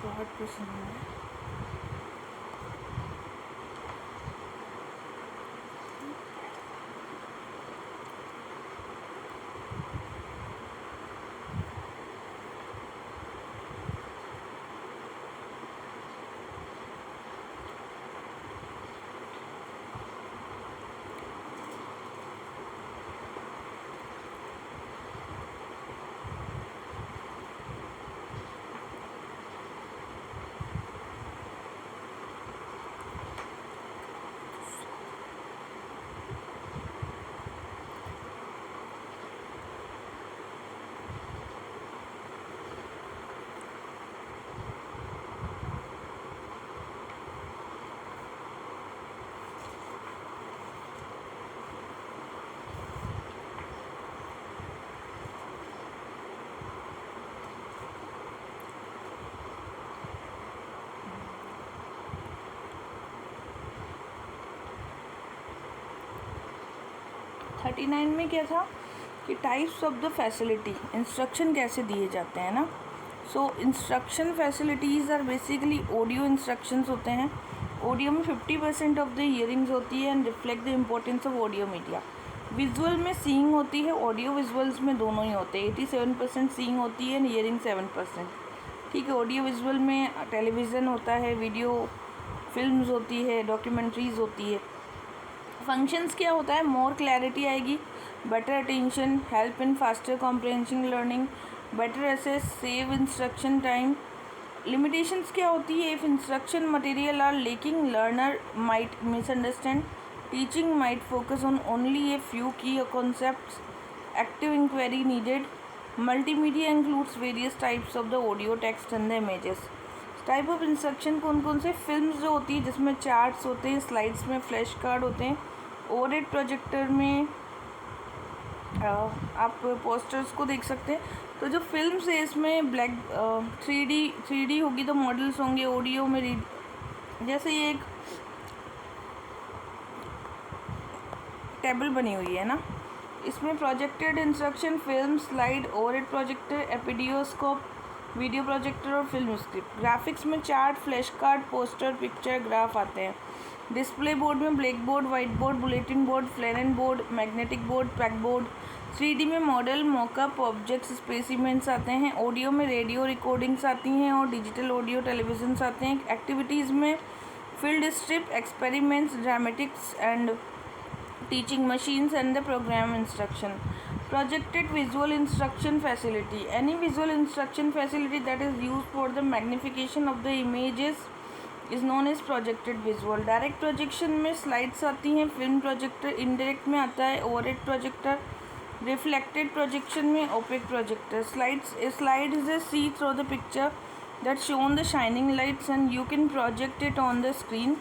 बहुत पसंद है। थर्टी नाइन में क्या था कि types of the facility, instruction कैसे दिए जाते हैं ना। So instruction facilities are basically audio instructions होते हैं। ऑडियो में 50% ऑफ द हियरिंग्स होती है and reflect the importance of audio media. Visual में सीइंग होती है, ऑडियो विजुअल्स में दोनों ही होते हैं। 87% सीइंग होती है एंड हियरिंग 7%। ठीक है, ऑडियो विजुअल में टेलीविज़न होता है, वीडियो फिल्म्स होती है, डॉक्यूमेंट्रीज़ होती है। फंक्शंस क्या होता है, मोर क्लैरिटी आएगी, better attention, help in faster comprehension learning, better access, save instruction time. Limitations क्या होती है, if instruction material are lacking learner might misunderstand, teaching might focus on only a few key concepts, active inquiry needed. Multimedia includes various types of the audio, text and the images. Type of instruction कौन कौन से, films जो होती है जिसमें charts होते हैं, slides में फ्लैश कार्ड होते हैं, ओवरहेड प्रोजेक्टर में आप पोस्टर्स को देख सकते हैं। तो जो फिल्म्स है इसमें ब्लैक 3D होगी तो मॉडल्स होंगे। ऑडियो में रीड, जैसे ये एक टेबल बनी हुई है ना, इसमें projected instruction, film, slide, overhead projector, epidiascope, video projector और फिल्म स्क्रिप्ट। ग्राफिक्स में chart, flash card, poster, picture, graph आते हैं। डिस्प्ले बोर्ड में black board, white board, bulletin board, flannel board, magnetic board, peg board. 3D में model, mock-up, objects, specimens आते हैं। Audio में radio recordings आती हैं और डिजिटल ऑडियो टेलीविजन्स आते हैं। एक्टिविटीज़ में field strip, experiments, dramatics and teaching machines and the program instruction. Projected visual instruction facility, any visual instruction facility that is used for the magnification of the images is known as projected visual. Direct projection में slides आती हैं, film projector indirect में आता है, overhead projector, reflected projection में opaque projector. Slide is a see through the picture that shown the shining lights and you can project it on the screen.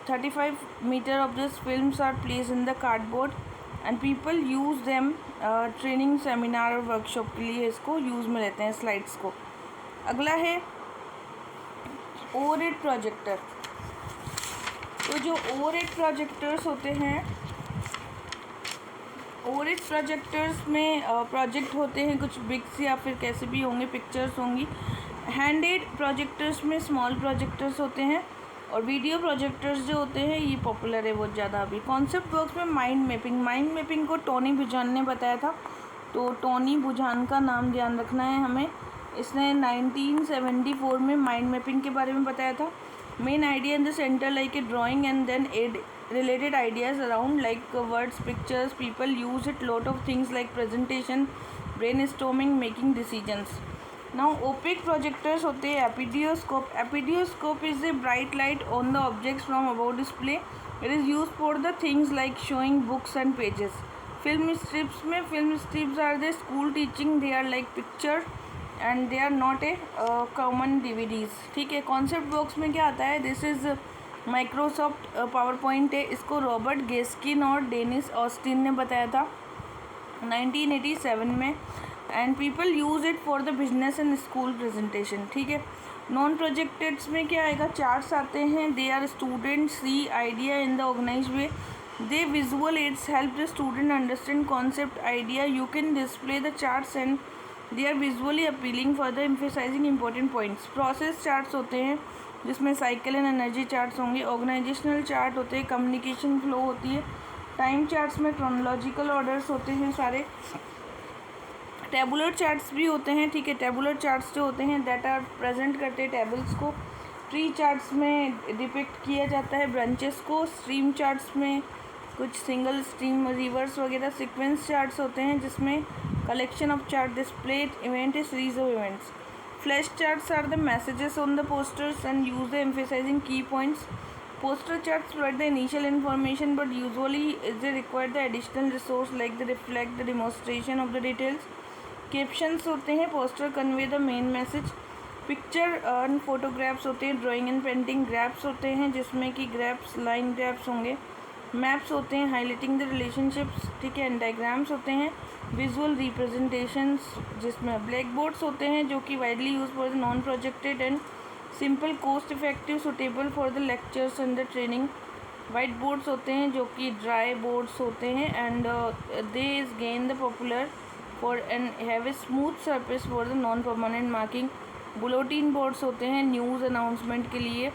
35 meter of these films are placed in the cardboard and people use them training, seminar और workshop के लिए इसको use में लेते हैं slides को। अगला है ओवरहेड प्रोजेक्टर। तो जो ओवरहेड प्रोजेक्टर्स होते हैं, ओवरहेड प्रोजेक्टर्स में प्रोजेक्ट होते हैं कुछ बिग्स या फिर कैसे भी होंगे, पिक्चर्स होंगी। हैंडेड प्रोजेक्टर्स में स्मॉल प्रोजेक्टर्स होते हैं और वीडियो प्रोजेक्टर्स जो होते हैं ये पॉपुलर है बहुत ज़्यादा अभी। कॉन्सेप्ट वर्क्स में माइंड मैपिंग को टोनी बुचान ने बताया था, तो टोनी बुचान का नाम ध्यान रखना है हमें। इसने 1974 में माइंड मैपिंग के बारे में बताया था। Main idea in the centre like a drawing and then add related ideas around like words, pictures. People use it lot of things like presentation, brainstorming, making decisions. Now opaque projectors होते हैं epidiascope. Epidiascope is a bright light on the objects from about display. It is use for the things like showing books and pages. Film strips में, film strips are the school teaching, they are like picture and they are not a common DVDs। ठीक है, concept box में क्या आता है, this is Microsoft Power Point है। इसको Robert गेस्किन और डेनिस ऑस्टिन ने बताया था 1987 में and people use it for the business and school presentation. ठीक है, नॉन प्रोजेक्टेड्स में क्या आएगा, चार्ट्स आते हैं। They are student see idea in the organise way, they visual aids help the student understand concept idea. You can display the charts and they are visually appealing for the emphasising important points. Process charts होते हैं जिसमें cycle and energy charts होंगे। Organisational chart होते हैं, communication flow होती है। Time charts में chronological orders होते हैं सारे। टेबुलर चार्ट्स भी होते हैं, ठीक है। टेबुलर चार्ट्स जो होते हैं दैट आर प्रेजेंट करते हैं टेबल्स को। ट्री चार्ट्स में डिपिक्ट किया जाता है ब्रांचेस को। स्ट्रीम चार्ट्स में कुछ सिंगल स्ट्रीम रिवर्स वगैरह। सीक्वेंस चार्ट्स होते हैं जिसमें collection of chart display event a series of events. Flash charts are the messages on the posters and use the emphasising key points. Poster charts provide the initial information but usually they require the additional resource like they reflect the demonstration of the details. Captions होते हैं, poster convey the main message. Picture and photographs होते हैं, drawing and painting graphs होते हैं जिसमें कि graphs line graphs होंगे। Maps होते हैं highlighting the relationships, ठीक है। and diagrams होते हैं visual representations जिसमें blackboards होते हैं जो कि widely used for the non-projected and simple cost effective suitable for the lectures and the training. White boards होते हैं जो कि ड्राई बोर्ड्स होते हैं and they is gain the popular for and have a smooth surface for the non permanent marking. Bulletin boards होते हैं news announcement के लिए।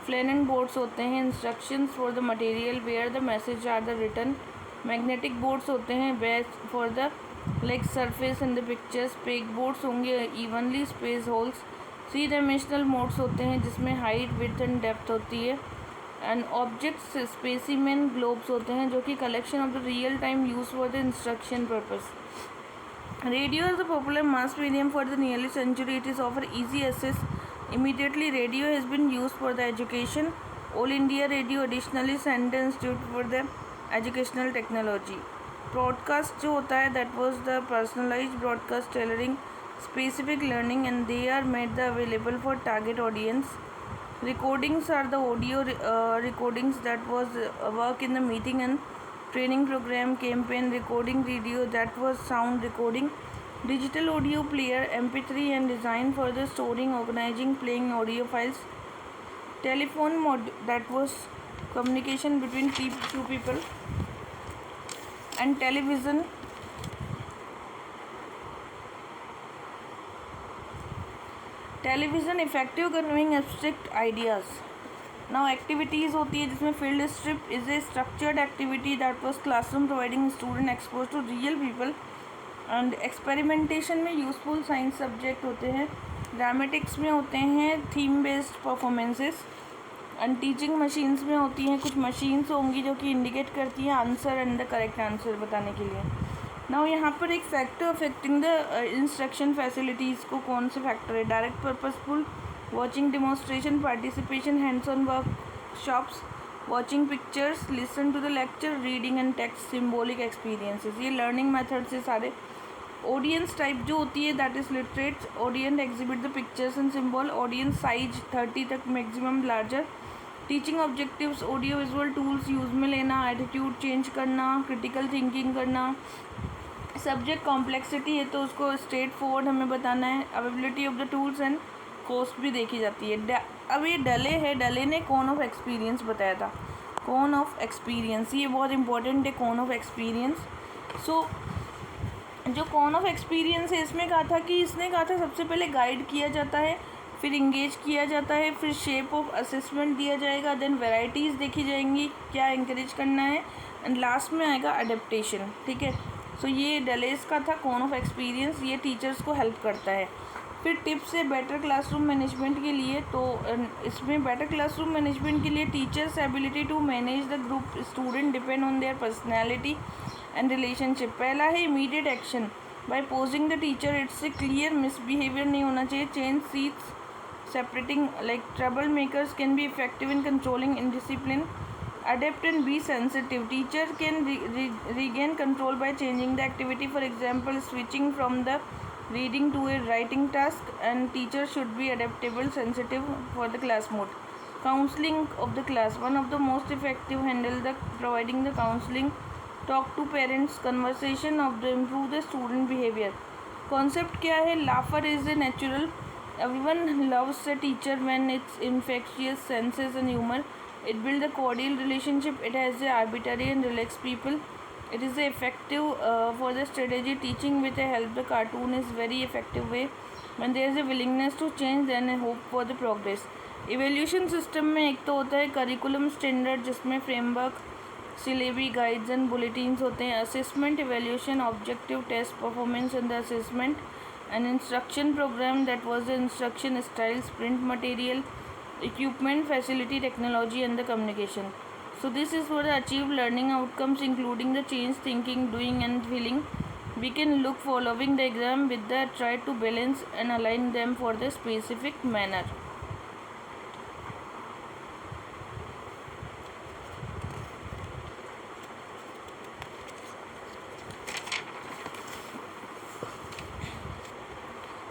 फ्लैनन बोर्ड्स होते हैं instructions for the material where the message are the written. Magnetic boards होते हैं best for the like surface and the pictures. Peg boards होंगे evenly space holes. Three dimensional modes होते हैं जिसमें हाइट विड्थ एंड डेप्थ होती है। And objects specimen globes होते हैं जो कि collection of the real time use for the instruction purpose. Radio is the popular mass medium for the nearly century. It is offer easy access immediately. Radio has been used for the education. All India Radio additionally sent the institute for the educational technology. Broadcast जो होता है that was the personalized broadcast tailoring specific learning and they are made the available for target audience. Recordings are the audio recordings that was work in the meeting and training program campaign. Recording video that was sound recording. Digital audio player MP3 and designed for the storing, organizing, playing audio files. Telephone mod that was communication between two people. And television effective conveying abstract ideas. Now activities होती है जिसमें field trip is a structured activity that was classroom providing student expose to real people. And experimentation में useful science subject होते हैं। Dramatics में होते हैं theme based performances. And teaching machines में होती हैं कुछ मशीन्स होंगी जो कि इंडिकेट करती हैं answer and the correct answer बताने के लिए। नाउ यहाँ पर एक factor affecting the instruction facilities को कौन से फैक्टर है? Direct purposeful watching demonstration, participation, hands on workshops, watching pictures, listen to the lecture, reading and text, symbolic experiences. ये लर्निंग मेथड से सारे। ऑडियंस टाइप जो होती है that is literate audience exhibit the pictures and symbol. Audience size 30 तक maximum larger. Teaching objectives audio visual tools use में लेना, attitude change करना, क्रिटिकल थिंकिंग करना। सब्जेक्ट कॉम्प्लेक्सिटी है तो उसको स्ट्रेट फॉरवर्ड हमें बताना है। Availability of the tools and cost भी देखी जाती है। अब ये डले है, डले ने कॉन ऑफ एक्सपीरियंस बताया था। कॉन ऑफ एक्सपीरियंस ये बहुत इंपॉर्टेंट है। कॉन ऑफ एक्सपीरियंस जो कॉन ऑफ एक्सपीरियंस है इसमें कहा था कि इसने कहा था सबसे पहले गाइड किया जाता है, फिर इंगेज किया जाता है, फिर शेप ऑफ असेसमेंट दिया जाएगा, देन वेराइटीज़ देखी जाएंगी क्या इंकरेज करना है, एंड लास्ट में आएगा अडेप्टेशन। ठीक है, सो ये डलेस का था कॉन ऑफ एक्सपीरियंस। ये टीचर्स को हेल्प करता है। फिर टिप्स है बेटर क्लासरूम मैनेजमेंट के लिए। तो इसमें बेटर क्लासरूम मैनेजमेंट के लिए teachers ability to manage the group student depend on their personality and relationship. पहला है immediate action by posing the teacher. It's a clear misbehaviour नहीं होना चाहिए। Change seats, separating like trouble makers can be effective in controlling indiscipline. Adapt and be sensitive. Teacher can regain control by changing the activity. For example, switching from the reading to a writing task. And teacher should be adaptable, sensitive for the class mode. Counseling of the class. One of the most effective handle the providing the counseling. Talk to parents. Conversation of the improve the student behavior. Concept क्या है? Laughter is a natural. Everyone loves a teacher when it's infectious senses and humor. It builds a cordial relationship. It has a arbitrary and relaxed people. It is effective for the strategy teaching with a help. The cartoon is very effective way when there is a willingness to change then a hope for the progress. Evaluation system में एक तो होता है curriculum standard जिसमें framework, syllabi, guides and bulletins होते हैं. Assessment, evaluation, objective test, performance and the assessment. An instruction program, that was the instruction styles, print material, equipment, facility, technology and the communication. So this is for the achieve learning outcomes including the change thinking, doing and feeling. We can look following the exam with the try to balance and align them for the specific manner.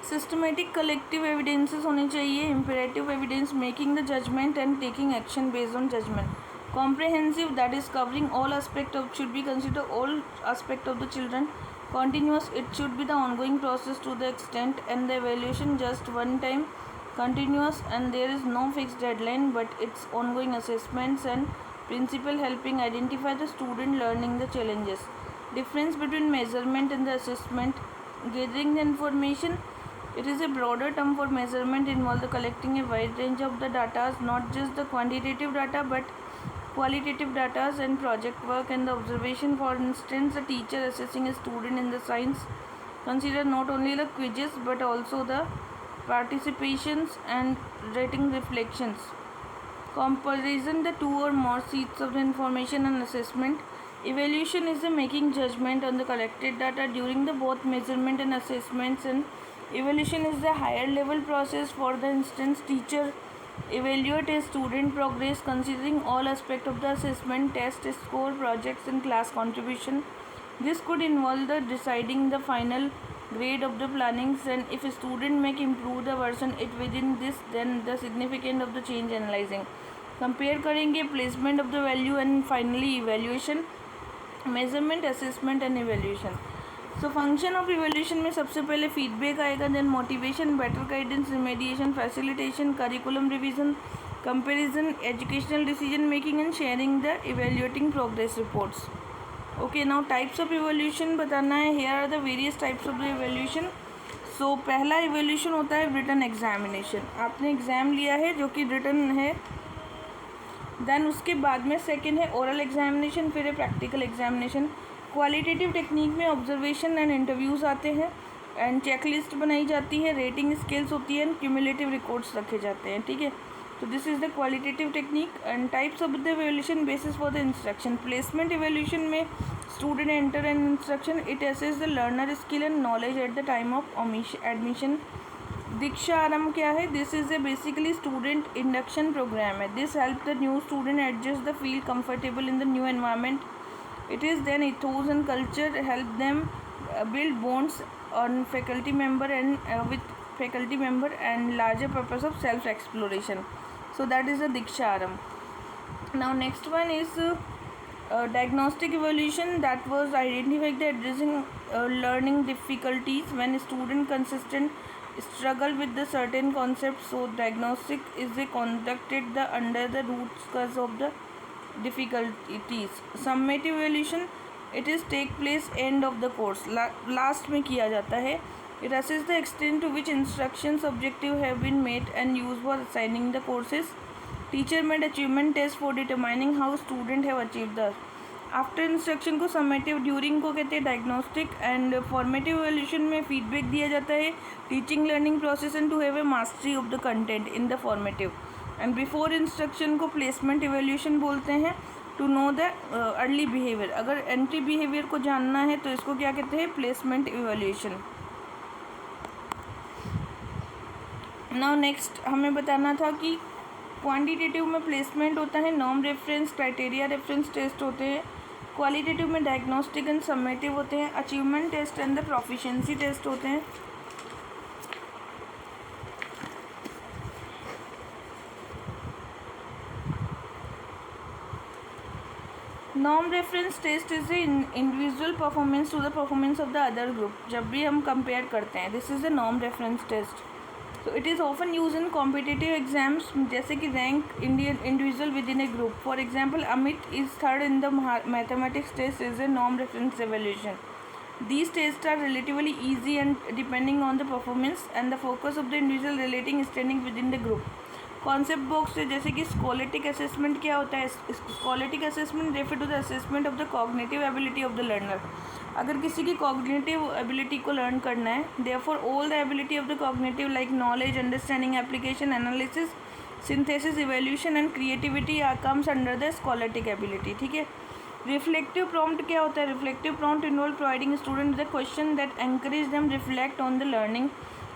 Systematic collective evidences होनी चाहिए. Imperative evidence, making the judgement and taking action based on judgement. Comprehensive, that is covering all aspect of, should be consider all aspect of the children. Continuous, it should be the ongoing process to the extent and the evaluation just one time. Continuous, and there is no fixed deadline but it's ongoing assessments and principal helping identify the student learning the challenges. Difference between measurement and the assessment. Gathering the information, it is a broader term for measurement involve the collecting a wide range of the data, not just the quantitative data but qualitative data and project work and the observation. For instance, a teacher assessing a student in the science consider not only the quizzes but also the participations and rating reflections. Comparison, the two or more sheets of the information and assessment. Evaluation is the making judgment on the collected data during the both measurement and assessments, and evaluation is the higher level process. For the instance, teacher evaluate a student progress considering all aspect of the assessment, test score, projects and class contribution. This could involve the deciding the final grade of the plannings, and if a student make improve the version it within this, then the significance of the change analyzing. Compare करेंगे placement of the value and finally evaluation, measurement, assessment and evaluation. So function of evolution में सबसे पहले feedback आएगा, then motivation, better guidance, remediation, facilitation, curriculum revision, comparison, educational decision making and sharing the evaluating progress reports. Okay, now types of evolution बताना है. Here are the various types of the evolution. So पहला evolution होता है written examination. आपने exam लिया है जो कि रिटन है, देन उसके बाद में सेकेंड है ओरल एग्जामिनेशन, फिर है प्रैक्टिकल एग्जामिनेशन. क्वालिटेटिव टेक्निक में ऑब्जर्वेशन एंड इंटरव्यूज़ आते हैं एंड चेकलिस्ट बनाई जाती है, रेटिंग स्केल्स होती है एंड क्यूमुलेटिव रिकॉर्ड्स रखे जाते हैं. ठीक है, तो this is the qualitative technique. And types of the evaluation basis for the instruction. Placement evaluation में student enter and instruction, it assess the learner skill and knowledge at the time of admission. Deeksha Aarambh क्या है? This is a basically student induction program है. This help the new student adjust the feel comfortable in the new environment. It is then ethos and culture help them build bonds on faculty member and with faculty member and larger purpose of self exploration. So that is the Diksha Aram. Now next one is diagnostic evaluation, that was identifying the addressing learning difficulties when a student consistent struggle with the certain concepts. So diagnostic is conducted the under the root cause of the difficulties. Summative evaluation, it is take place end of the course, last में किया जाता है. It assesses the extent to which instructions objective have been met and used for assigning the courses. Teacher made achievement test for determining how student have achieved the. After instruction को summative, during को कहते हैं diagnostic, and formative evaluation में feedback दिया जाता है teaching learning process and to have a mastery of the content in the formative. And before instruction को placement evaluation बोलते हैं, to know the early behaviour. अगर एंट्री बिहेवियर को जानना है तो इसको क्या कहते हैं? Placement evaluation. नाउ नेक्स्ट हमें बताना था कि क्वांटिटेटिव में प्लेसमेंट होता है, norm reference, criteria reference test होते हैं. क्वालिटेटिव में डायग्नोस्टिक एंड समेटिव होते हैं, achievement test and the proficiency test होते हैं. Norm reference test is a individual performance to the performance of the other group. जब भी हम कंपेयर करते हैं, this is the norm reference test. तो it is often use in competitive exams, जैसे कि rank Indian individual within a group. For example, Amit is third in the mathematics test is a norm reference evaluation. These tests are relatively easy and depending on the performance and the focus of the individual relating standing within the group. Concept box है, जैसे कि scholastic assessment क्या होता है. Scholastic assessment refer to the assessment of the cognitive ability of the learner. अगर किसी की cognitive ability को लर्न करना है, therefore all the ability of the cognitive like knowledge, understanding, application, analysis, synthesis, evaluation and creativity comes under the scholastic ability. ठीक है. Reflective prompt क्या होता है. Reflective prompt involve providing student the question that encourage them reflect on the learning.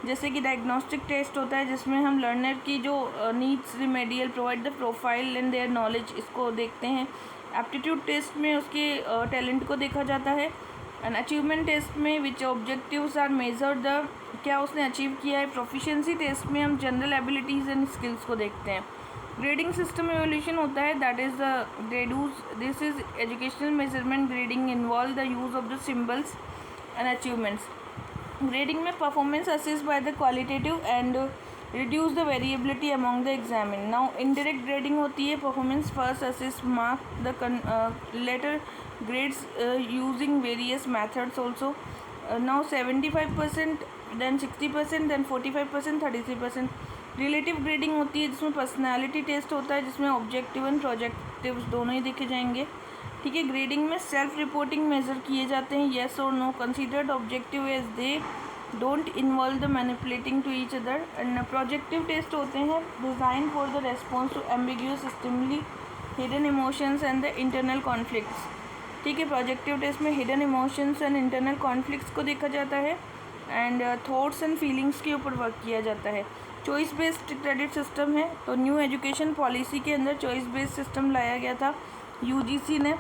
जैसे कि diagnostic test होता है, जिसमें हम लर्नर की जो needs remedial provide the profile and their knowledge, इसको देखते हैं. एप्टीट्यूड टेस्ट में उसके टैलेंट को देखा जाता है. एंड अचीवमेंट टेस्ट में विच ऑब्जेक्टिव्स आर मेजर्ड द, क्या उसने अचीव किया है. प्रोफिशिएंसी टेस्ट में हम जनरल एबिलिटीज़ एंड स्किल्स को देखते हैं. ग्रेडिंग सिस्टम एवोल्यूशन होता है, that is the grades. This is educational measurement. Grading involve the use of the symbols and achievements. Grading में performance assess by the qualitative and reduce the variability among the examine. Now indirect grading होती है. Performance first assess mark the letter grades using various methods also. Now 75%, then 60%, then 45%, 33%. Relative grading होती है, जिसमें personality test होता है, जिसमें objective and projective दोनों ही देखे जाएंगे. ठीक है. ग्रेडिंग में सेल्फ रिपोर्टिंग मेजर किए जाते हैं. येस और no considered objective as they don't involve the manipulating to each other. And projective test होते हैं design for the response to ambiguous stimuli, hidden emotions and the internal conflicts. ठीक है. Projective test में hidden emotions and internal conflicts को देखा जाता है and thoughts and feelings के ऊपर वर्क किया जाता है. चॉइस बेस्ड क्रेडिट सिस्टम है. तो न्यू एजुकेशन पॉलिसी के अंदर चॉइस बेस्ड सिस्टम लाया गया था यूजीसी ने.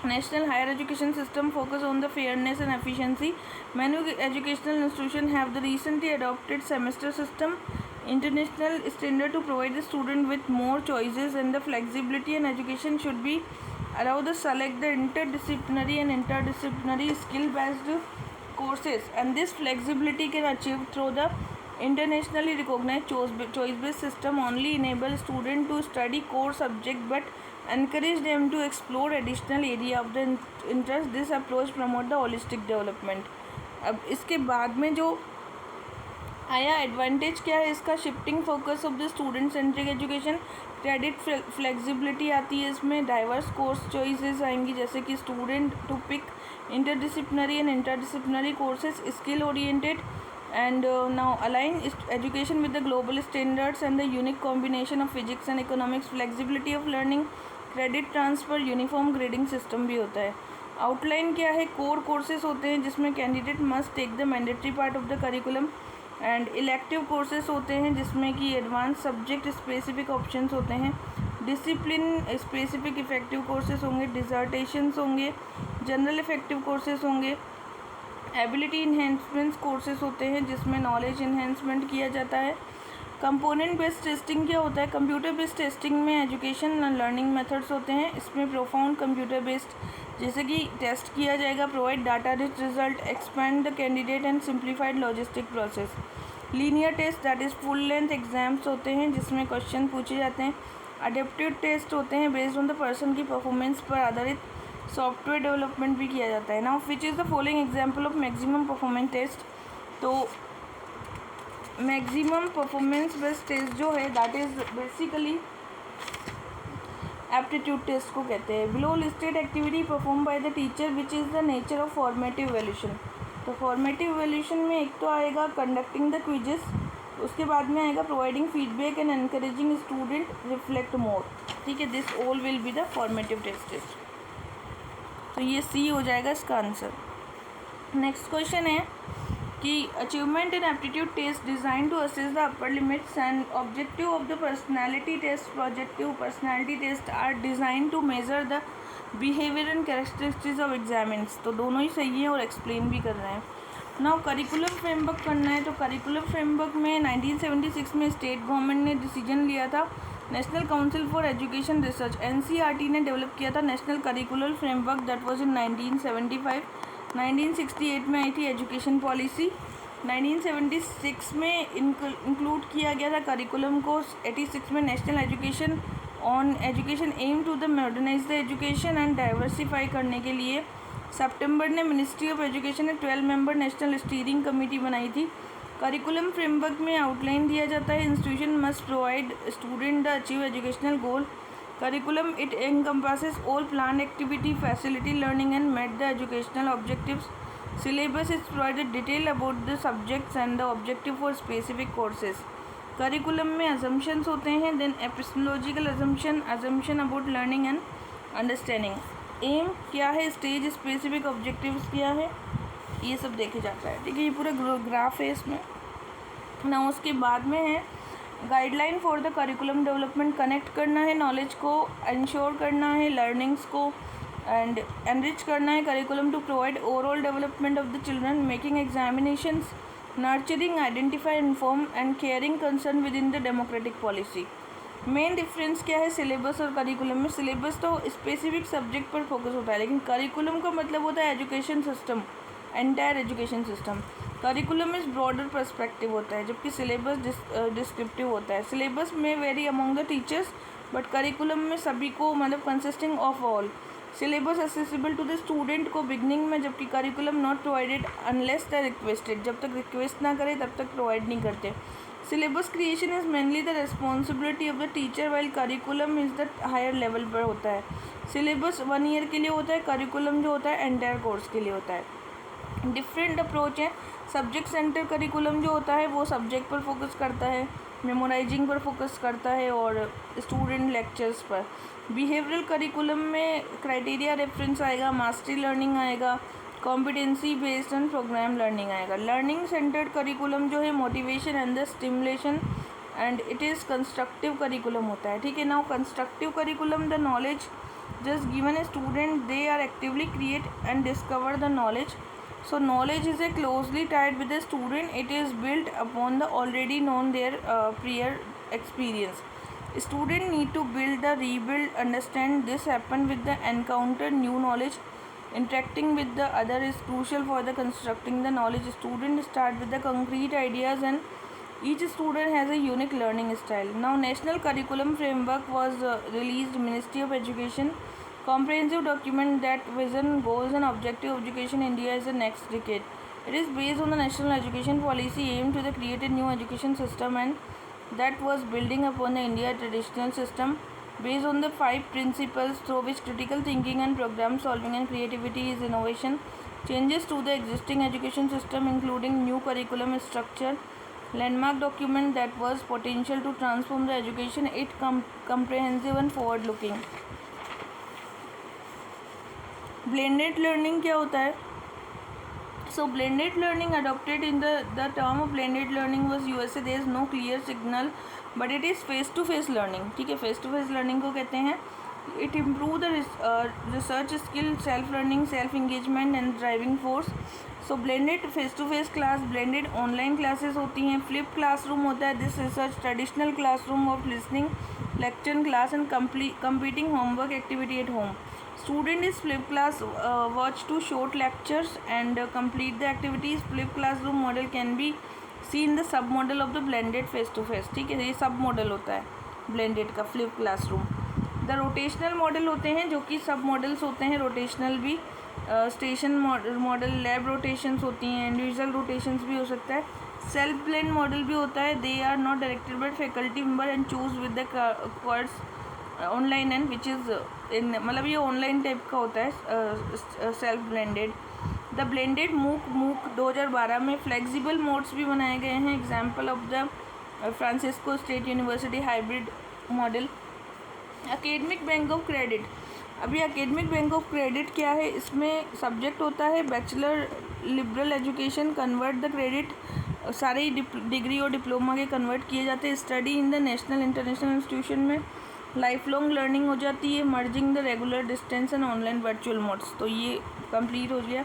National higher education system focus on the fairness and efficiency. Many educational institution have the recently adopted semester system, international standard to provide the student with more choices and the flexibility. And education should be allow the select the interdisciplinary and interdisciplinary skill based courses, and this flexibility can achieve through the internationally recognized choice based system. Only enable student to study core subject but encourage them to explore additional area of the interest. This approach promote the holistic development. अब इसके बाद में जो आया advantage क्या है इसका, shifting focus of the student centric education. Credit flexibility आती है इसमें. डाइवर्स कोर्स चॉइसेस आएंगी, जैसे कि student to pick interdisciplinary and interdisciplinary courses. Skill oriented and now align education with the global standards and the unique combination of physics and economics. Flexibility of learning, credit transfer, uniform grading system भी होता है. Outline क्या है, core courses होते हैं जिसमें candidate must take the mandatory part of the curriculum. And elective courses होते हैं जिसमें कि एडवांस सब्जेक्ट स्पेसिफिक ऑप्शंस होते हैं. डिसिप्लिन स्पेसिफिक इफेक्टिव कोर्सेज होंगे. डिजर्टेशंस होंगे. जनरल इफेक्टिव कोर्सेज होंगे. एबिलिटी इन्हेंसमेंट कोर्सेज होते हैं जिसमें नॉलेज इन्हेंसमेंट किया जाता है. कंपोनेंट बेस्ड टेस्टिंग क्या होता है, कंप्यूटर बेस्ड टेस्टिंग में एजुकेशन एंड लर्निंग मेथड्स होते हैं. इसमें प्रोफाउंड कंप्यूटर बेस्ड जैसे कि टेस्ट किया जाएगा, provide data rich result, expand the candidate and simplified logistic process. Linear test that is full length exams होते हैं जिसमें क्वेश्चन पूछे जाते हैं. अडेप्टिव टेस्ट होते हैं बेस्ड ऑन द पर्सन की परफॉर्मेंस पर आधारित सॉफ्टवेयर डेवलपमेंट भी किया जाता है. Now which is the following example of maximum performance test. तो मैक्सिमम परफॉर्मेंस बेस्ड टेस्ट जो है that is basically aptitude test को कहते हैं. Below listed activity perform by the teacher which is the nature of formative evaluation. तो formative evaluation में एक तो आएगा कंडक्टिंग द क्विजेस, उसके बाद में आएगा providing feedback and encouraging student reflect more. ठीक है. This all will be the formative test. तो ये सी हो जाएगा इसका आंसर. नेक्स्ट क्वेश्चन है कि achievement in aptitude test design to assess the upper limits and objective of the personality test. Projective personality test are design to measure the behaviour and characteristics of examinees. तो दोनों ही सही है और explain भी कर रहे हैं. नाउ करिकुलम फ्रेमवर्क करना है. तो करिकुलम फ्रेमवर्क में 1976 में स्टेट गवर्नमेंट ने डिसीजन लिया था. National council for education research NCERT ने डेवलप किया था national curricular framework that was in 1975. 1968 में आई थी एजुकेशन पॉलिसी. 1976 में इंक्लूड किया गया था करिकुलम को। 86 में national education on education aim to the modernize the education and diversify करने के लिए सितंबर ने मिनिस्ट्री ऑफ एजुकेशन ने 12 मेंबर नेशनल स्टीयरिंग कमेटी बनाई थी। करिकुलम फ्रेमवर्क में आउटलाइन दिया जाता है institution must provide student the achieve educational goal. Curriculum it encompasses all planned activity, facility learning and met the educational objectives. Syllabus is provided detail about the subjects and the objective for specific courses. Curriculum में assumptions होते हैं, then epistemological assumption about learning and understanding. Aim क्या है, stage specific objectives क्या है, ये सब देखे जाता है। ठीक है, ये पूरा ग्राफ है इसमें ना। उसके बाद में है guideline for the curriculum development. Connect करना है नॉलेज को, इंश्योर करना है लर्निंग्स को एंड एनरिच करना है curriculum to provide overall development of the children, making examinations, nurturing, identify, inform and caring concern with in the democratic policy. Main difference क्या है सिलेबस और करिकुलम में? सिलेबस तो स्पेसिफिक सब्जेक्ट पर focus होता है, लेकिन करिकुलम का मतलब होता है education system, entire education system. Curriculum is broader perspective होता है, जबकि सिलेबस डिस्क्रिप्टिव होता है। सिलेबस में vary among the teachers but curriculum में सभी को, मतलब consisting of all. Syllabus accessible to the student को बिगनिंग में, जबकि curriculum not provided unless the requested, जब तक रिक्वेस्ट ना करे तब तक प्रोवाइड नहीं करते। Syllabus creation is mainly the responsibility of the teacher while curriculum is the higher level पर होता है। सिलेबस 1 ईयर के लिए होता है, करिकुलम जो होता है एंटायर कोर्स के लिए होता है। डिफरेंट अप्रोच है। सब्जेक्ट सेंटर करिकुलम जो होता है वो सब्जेक्ट पर फोकस करता है, मेमोराइजिंग पर फोकस करता है और स्टूडेंट लेक्चर्स पर। बिहेवियरल करिकुलम में क्राइटेरिया रेफरेंस आएगा, मास्टरी लर्निंग आएगा, competency based and programme learning आएगा। लर्निंग सेंटर्ड करिकुलम जो है motivation and the stimulation and it is constructive curriculum होता है। ठीक है, now constructive curriculum the knowledge just given a student, they are actively create and discover the knowledge. So knowledge is a closely tied with the student, it is built upon the already known their prior experience. Student need to build the rebuild, understand this happen with the encounter new knowledge. Interacting with the other is crucial for the constructing the knowledge. Student start with the concrete ideas and each student has a unique learning style. Now national curriculum framework was released Ministry of Education, comprehensive document that vision, goals and objective of education in India is the next decade. It is based on the national education policy aimed to the create a new education system and that was building upon the India traditional system based on the 5 principles through which critical thinking and problem solving and creativity is innovation. Changes to the existing education system including new curriculum structure, landmark document that was potential to transform the education, it comprehensive and forward looking. Blended learning क्या होता है? So blended learning adopted in the term of blended learning was USA, there is no clear signal but it is face to face learning. ठीक है, face to face learning को कहते हैं it improve the research skill, self learning, self engagement and driving force. So blended face to face class, blended online classes होती हैं, flip classroom होता है, this research traditional classroom of listening, lecture class and completing homework activity at home. Student is flip class, watch 2 short lectures and complete the activities. Flip classroom model can be seen the sub model of the blended face to face. ठीक है, ये सब model होता है blended का flip classroom. The rotational model होते हैं जो कि सब मॉडल्स होते हैं, रोटेशनल भी, स्टेशन मॉडल, लैब रोटेशंस होती हैं, इंडिविजुअल रोटेशंस भी हो सकता है, सेल्फ ब्लेंड मॉडल भी होता है, they are not directed by faculty member and choose with the course online and which is in, मतलब ये ऑनलाइन टाइप का होता है सेल्फ ब्लेंडेड. द ब्लेंडेड मूक 2012 में फ्लेक्सिबल मोड्स भी बनाए गए हैं, example of the Francisco state university hybrid model. Academic bank of credit, अभी एकेडमिक बैंक ऑफ क्रेडिट क्या है, इसमें सब्जेक्ट होता है bachelor liberal education, convert the credit, सारे डिग्री और डिप्लोमा के कन्वर्ट किए जाते हैं, study in the national international institution में, लाइफ लॉन्ग लर्निंग हो जाती है, merging the regular distance and online virtual modes. तो ये कंप्लीट हो गया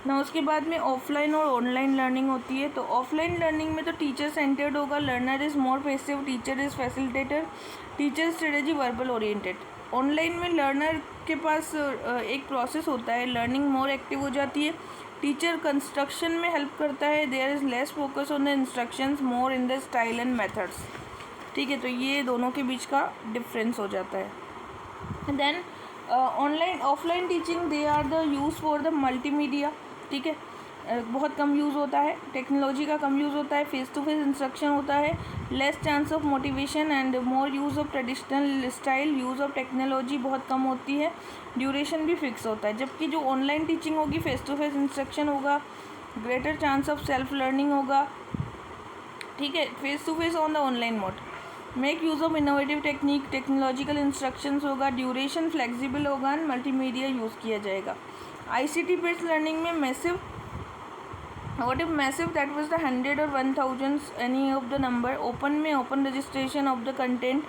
ना. उसके बाद में ऑफलाइन और ऑनलाइन लर्निंग होती है. तो ऑफलाइन लर्निंग में तो टीचर सेंटर्ड होगा, learner is more passive, teacher is facilitator, teacher strategy verbal oriented. Online में लर्नर के पास एक प्रोसेस होता है, लर्निंग मोर एक्टिव हो जाती है, टीचर कंस्ट्रक्शन में हेल्प करता है, there is less focus on the instructions more in the style and methods. ठीक है, तो ये दोनों के बीच का डिफरेंस हो जाता है। Then online offline teaching, they are the use for the multimedia. ठीक है, बहुत कम यूज़ होता है, टेक्नोलॉजी का कम यूज़ होता है, फेस टू फेस इंस्ट्रक्शन होता है, less chance of motivation and more use of traditional style, use of technology बहुत कम होती है, ड्यूरेशन भी फिक्स होता है। जबकि जो ऑनलाइन टीचिंग होगी, फेस टू फेस इंस्ट्रक्शन होगा, greater chance of self learning होगा। ठीक है, face to face on the online mode, make use of innovative technique, technological instructions होगा, ड्यूरेशन फ्लेक्सिबल होगा, मल्टीमीडिया यूज़ किया जाएगा। ICT बेस्ड लर्निंग में massive, what if massive, that was the 100 or 1000 any of the number। Open में open registration of the content,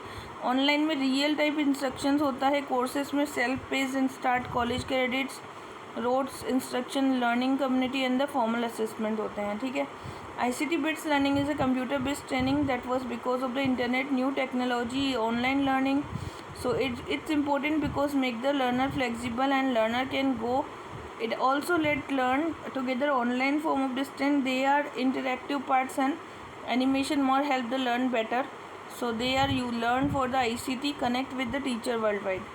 online में real type instructions होता है, courses में self pace and start, college credits, roads instruction, learning community and the formal assessment होते हैं। ठीक है, ICT based learning is a computer based training that was because of the internet, new technology, online learning. So it's important because make the learner flexible and learner can go. It also let learn together online form of distance. They are interactive parts and animation more help the learn better. So they are you learn for the ICT connect with the teacher worldwide.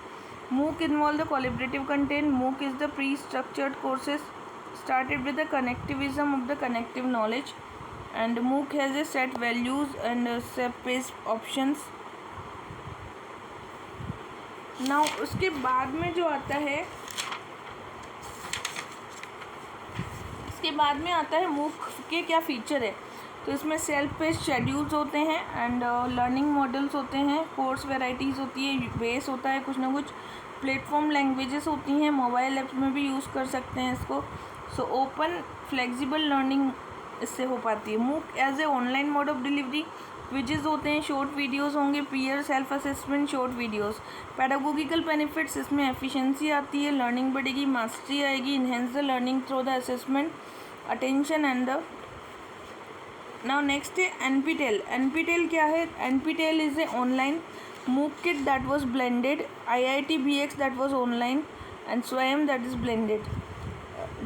MOOC involve the collaborative content. MOOC is the pre-structured courses started with the connectivism of the connective knowledge, and MOOC has a set values and space options. Now उसके बाद में जो आता है, इसके बाद में आता है MOOC के क्या फ़ीचर है। तो इसमें सेल्फ पेस्ड शेड्यूल्स होते हैं एंड लर्निंग मॉडल्स होते हैं, कोर्स वेराइटीज़ होती है, बेस होता है कुछ ना कुछ, प्लेटफॉर्म लैंग्वेजेस होती हैं, मोबाइल ऐप्स में भी यूज़ कर सकते हैं इसको। सो ओपन फ्लेक्सिबल लर्निंग इससे हो पाती है। MOOC as a online mode of delivery, quizzes होते हैं, शॉर्ट वीडियोस होंगे, peer self assessment short videos. Pedagogical benefits, इसमें एफिशिएंसी आती है, लर्निंग बढ़ेगी, मास्टरी आएगी, enhance the learning through the assessment, attention and the. Now next है NPTEL। NPTEL क्या है? NPTEL is a online MOOC kit that was blended, IIT BX that was online, and SWAYAM that is blended.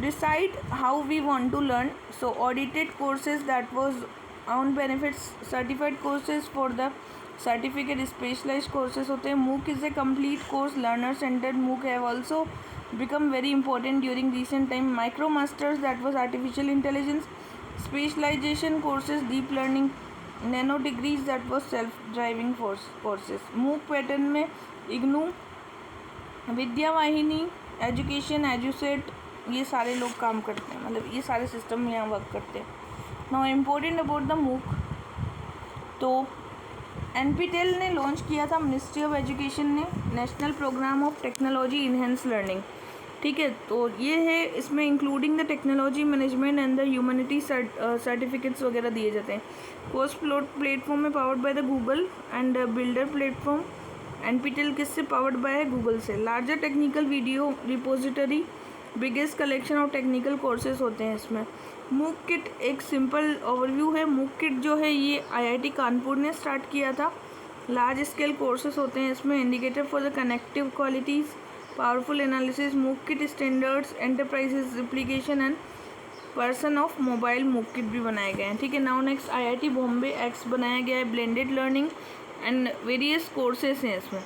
Decide how we want to learn. So audited courses that was own benefits, certified courses for the certificate, specialized courses होते हैं। MOOC is a complete course, learner centered। MOOC have also become very important during recent time। Micro masters that was artificial intelligence, specialization courses, deep learning, nano degrees that was self driving courses। MOOC pattern में IGNOU, विद्या वाहिनी, education, Edusat, ये सारे लोग काम करते हैं, मतलब ये सारे सिस्टम यहाँ वर्क करते हैं। Now important about the MOOC, तो NPTEL ने लॉन्च किया था, मिनिस्ट्री ऑफ एजुकेशन ने, national programme of technology enhance learning. ठीक है, तो ये है, इसमें including the technology management and the humanity certificates वगैरह दिए जाते हैं। कोर्स प्लेटफॉर्म में powered by the Google and builder platform. NPTEL किससे पावर्ड बाय है? गूगल से। Larger technical video repository, biggest collection of technical courses होते हैं इसमें। MOOC किट एक सिंपल ओवरव्यू है। MOOC किट जो है ये IIT कानपुर ने स्टार्ट किया था। लार्ज स्केल कोर्सेज होते हैं इसमें, indicator for the connective qualities, powerful analysis. MOOC kit standards, enterprises application and person of mobile MOOC kit भी बनाए गए हैं। ठीक है, now next IIT Bombay X बनाया गया है, blended learning and various courses हैं इसमें।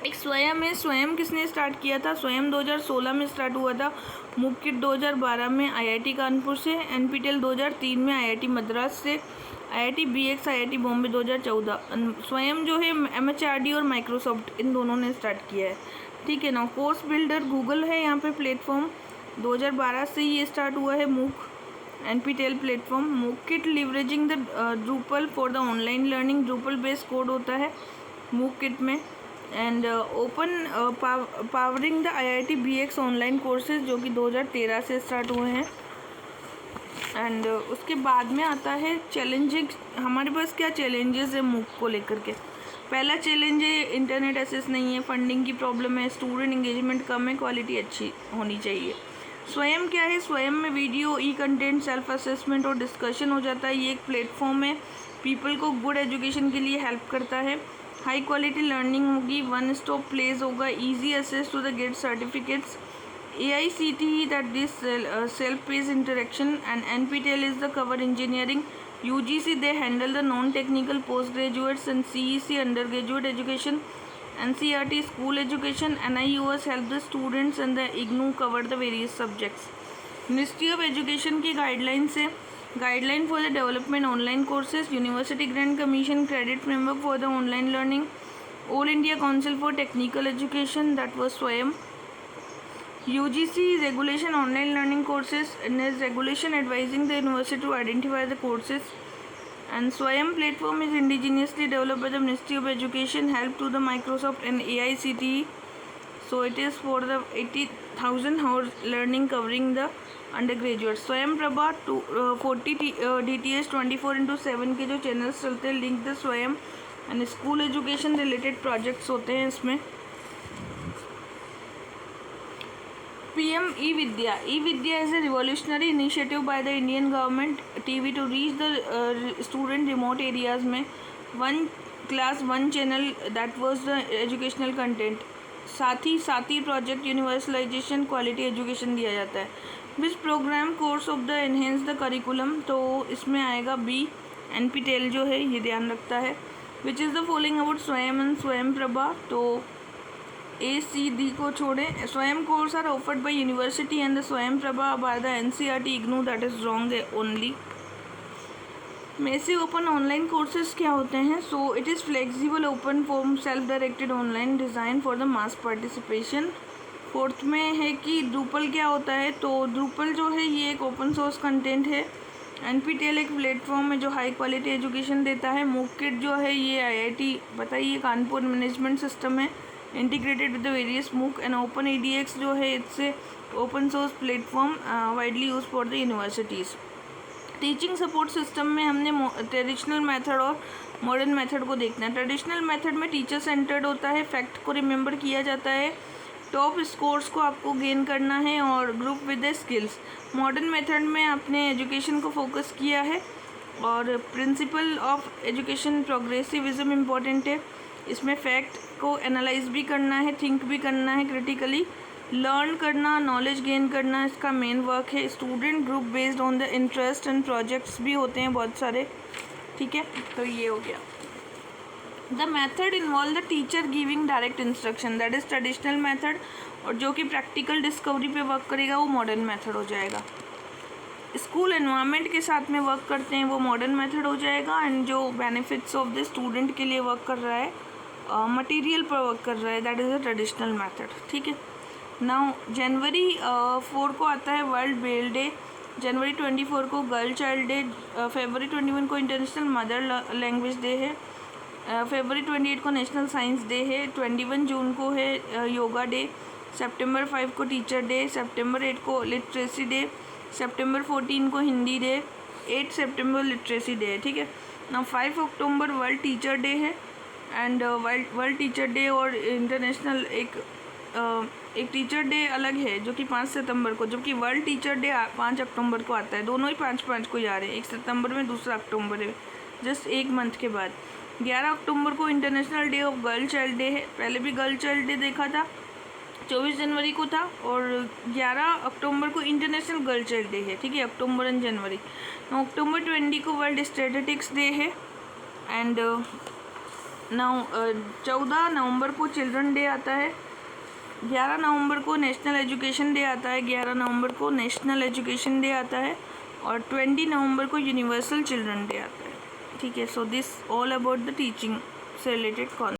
एक स्वयं है, स्वयं किसने स्टार्ट किया था? स्वयं 2016 में स्टार्ट हुआ था। MOOC किट 2012 में IIT कानपुर से, NPTEL 2003 में IIT मद्रास से, IIT BX IIT बॉम्बे 2014। स्वयं जो है MHRD और माइक्रोसॉफ्ट इन दोनों ने स्टार्ट किया है। ठीक है ना, कोर्स बिल्डर गूगल है यहाँ पे प्लेटफॉर्म, 2012 से ये स्टार्ट हुआ है MOOC NPTEL platform. MOOC kit leveraging the Drupal for the online learning, Drupal based code होता है MOOC किट में। And open powering the IIT BX online courses जो कि 2013 से स्टार्ट हुए हैं। एंड उसके बाद में आता है चैलेंजिंग। हमारे पास क्या चैलेंजेस है MOOC को लेकर के? पहला चैलेंज है इंटरनेट एक्सेस नहीं है, फंडिंग की प्रॉब्लम है, स्टूडेंट इंगेजमेंट कम है, क्वालिटी अच्छी होनी चाहिए। स्वयं क्या है? स्वयं में वीडियो, ई कंटेंट, सेल्फ असेसमेंट और डिस्कशन हो जाता है। ये एक प्लेटफॉर्म है, पीपल को गुड एजुकेशन के लिए हेल्प करता है। हाई क्वालिटी लर्निंग होगी, वन स्टॉप प्लेस होगा, easy access to the gate certificates, AICTE, that is self-paced interaction, and NPTEL is the cover engineering. UGC, they handle the non-technical postgraduates, and CEC undergraduate education. NCERT school education. NIUS help the students, and the IGNOU cover the various subjects. Ministry of Education की guidelines है guideline for the development online courses, University Grant Commission credit framework for the online learning, All India Council for Technical Education, that was SWAYAM. UGC regulation online learning courses, and is regulation advising the university to identify the courses. And SWAYAM platform is indigenously developed by the Ministry of Education, help to the Microsoft and AICTE. So it is for the 80,000 hours learning covering the undergraduate. स्वयं Prabha 40 DTS 24/7 के जो channels चलते हैं, link the स्वयं, and school education related projects होते हैं इसमें. PM E-Vidya. E-Vidya is a revolutionary initiative by the Indian government TV to reach the student remote areas में. One class one channel, that was the educational content. साथ ही project universalization quality education दिया जाता है. विच programme course of the enhance the curriculum, तो इसमें आएगा B. NPTEL जो है ये ध्यान रखता है. Which is the following about Swayam and Swayam Prabha, तो ACD को छोड़ें. Swayam course are offered by university and the Swayam Prabha by the NCERT IGNOU, that is wrong only. Massive open online courses क्या होते हैं? So it is flexible open form self directed online design for the mass participation. Fourth में है कि Drupal क्या होता है, तो ड्रूपल जो है ये एक ओपन सोर्स कंटेंट है. NPTEL एक प्लेटफॉर्म है जो हाई क्वालिटी एजुकेशन देता है. मूक किट जो है ये IIT बताइए कानपुर मैनेजमेंट सिस्टम है, इंटीग्रेटेड विद द वेरियस मूक. एंड ओपन EDX जो है it's a open source platform widely use for the universities. Teaching support system में हमने ट्रेडिशनल मेथड और मॉडर्न मेथड को देखना है. ट्रेडिशनल मेथड में टीचर सेंटर्ड होता है, फैक्ट को रिमेंबर किया जाता है, टॉप स्कोर्स को आपको गेन करना है और group with the skills. Modern method में आपने एजुकेशन को फोकस किया है और प्रिंसिपल ऑफ एजुकेशन प्रोग्रेसिविज्म इम्पॉर्टेंट है. इसमें फैक्ट को एनालाइज भी करना है, थिंक भी करना है क्रिटिकली, लर्न करना, नॉलेज गेन करना इसका मेन वर्क है. Student group based on the interest and projects भी होते हैं बहुत सारे. ठीक है, तो ये हो गया. The method involve the teacher giving direct instruction, that is traditional method, और जो कि प्रैक्टिकल डिस्कवरी पे वर्क करेगा वो मॉडर्न मैथड हो जाएगा. स्कूल एनवायरनमेंट के साथ में वर्क करते हैं वो मॉडर्न मेथड हो जाएगा. एंड जो बेनिफिट्स ऑफ द स्टूडेंट के लिए वर्क कर रहा है, मटेरियल पर वर्क कर रहा है, that is a traditional method. ठीक है. नाउ जनवरी 4 को आता है वर्ल्ड ब्रेल डे, जनवरी 24 को गर्ल चाइल्ड डे, फरवरी 21 को इंटरनेशनल मदर लैंग्वेज डे है, फरवरी 28 को नेशनल साइंस डे है, 21 जून को है योगा डे, सितंबर 5 को टीचर डे, सितंबर 8 को लिटरेसी डे, सितंबर 14 को हिंदी डे, 8 सितंबर लिटरेसी डे है. ठीक है. ना 5 अक्टूबर वर्ल्ड टीचर डे है. एंड वर्ल्ड टीचर डे और इंटरनेशनल एक टीचर डे अलग है जो कि 5 सितंबर को, जबकि वर्ल्ड टीचर डे 5 अक्टूबर को आता है. दोनों ही 5 को जा रहे हैं, 1 सितंबर में, दूसरा अक्टूबर में, जस्ट एक मंथ के बाद. 11 अक्टूबर को international day of girl child day है. पहले भी गर्ल चाइल्ड डे देखा था, 24 जनवरी को था, और 11 अक्टूबर को इंटरनेशनल गर्ल चाइल्ड डे है. ठीक है, अक्टूबर एंड जनवरी. अक्टूबर 20 को वर्ल्ड स्टैटिस्टिक्स डे है. एंड 14 नवंबर को चिल्ड्रन डे आता है. 11 नवंबर को नेशनल एजुकेशन डे आता है. 11 नवंबर को नेशनल एजुकेशन डे आता है और 20 नवंबर को यूनिवर्सल चिल्ड्रन डे आता है. ठीक है. So this all about the teaching से रिलेटेड कॉन्सेप्ट.